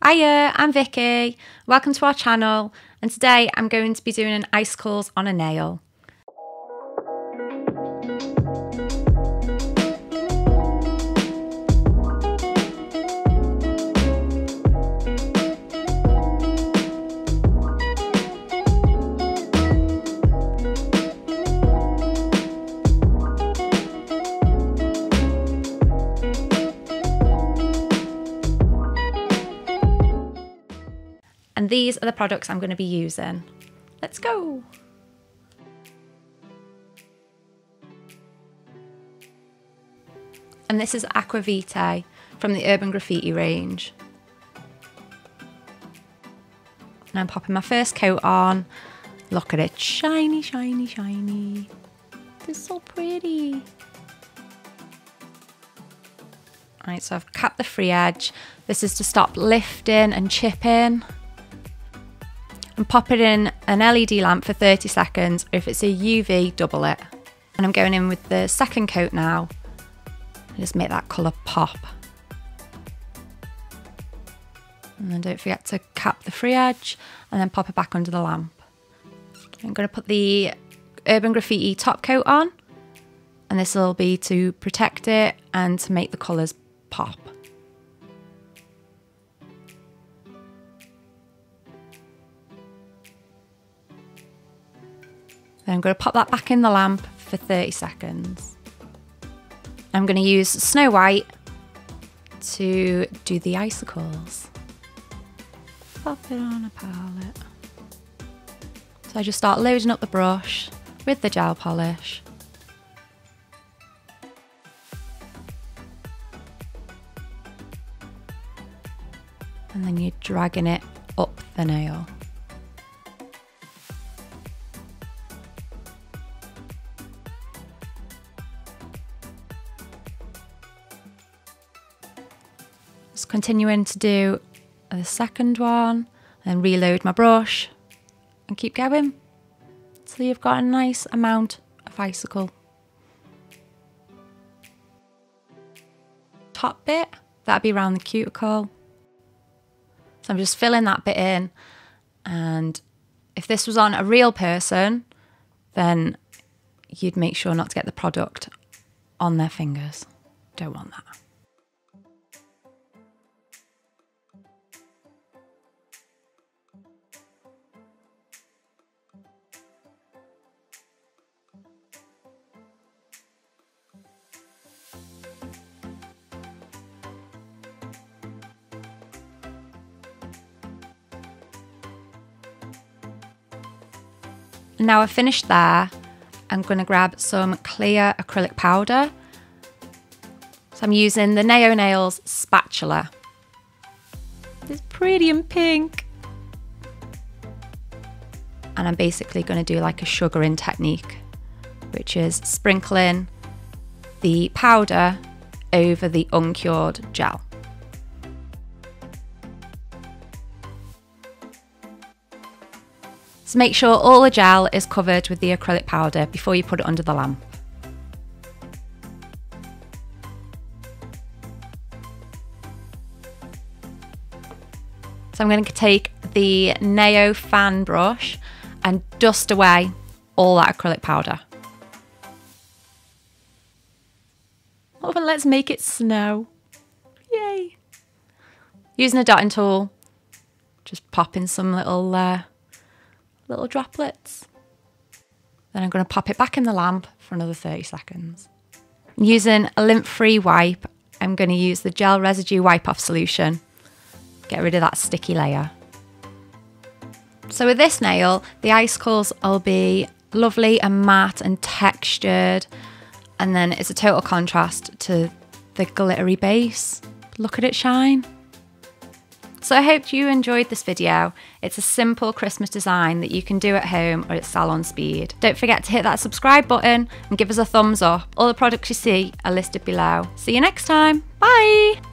Hiya, I'm Vicky. Welcome to our channel, and today I'm going to be doing an icicles on a nail. And these are the products I'm going to be using. Let's go! And this is Aqua Vitae from the Urban Graffiti range. And I'm popping my first coat on. Look at it, shiny, shiny, shiny. This is so pretty. Alright, so I've capped the free edge. This is to stop lifting and chipping. And pop it in an LED lamp for 30 seconds, or if it's a UV, double it. And I'm going in with the second coat now. Just make that colour pop. And then don't forget to cap the free edge and then pop it back under the lamp. I'm going to put the Urban Graffiti top coat on, and this will be to protect it and to make the colours pop. Then I'm going to pop that back in the lamp for 30 seconds. I'm going to use Snow White to do the icicles. Pop it on a palette. So I just start loading up the brush with the gel polish. And then you're dragging it up the nail. Just continuing to do the second one, and reload my brush and keep going till you've got a nice amount of icicle. Top bit, that'd be around the cuticle. So I'm just filling that bit in, and if this was on a real person, then you'd make sure not to get the product on their fingers. Don't want that. Now I've finished there, I'm going to grab some clear acrylic powder. So I'm using the Naio Nails spatula. It's pretty and pink. And I'm basically going to do like a sugaring technique, which is sprinkling the powder over the uncured gel. So make sure all the gel is covered with the acrylic powder before you put it under the lamp. So I'm going to take the Naio fan brush and dust away all that acrylic powder. Oh, but let's make it snow. Yay! Using a dotting tool, just pop in some little droplets. Then I'm going to pop it back in the lamp for another 30 seconds. Using a lint-free wipe, I'm going to use the gel residue wipe-off solution. Get rid of that sticky layer. So with this nail, the icicles will be lovely and matte and textured, and then it's a total contrast to the glittery base. Look at it shine. So I hope you enjoyed this video. It's a simple Christmas design that you can do at home or at salon speed. Don't forget to hit that subscribe button and give us a thumbs up. All the products you see are listed below. See you next time. Bye!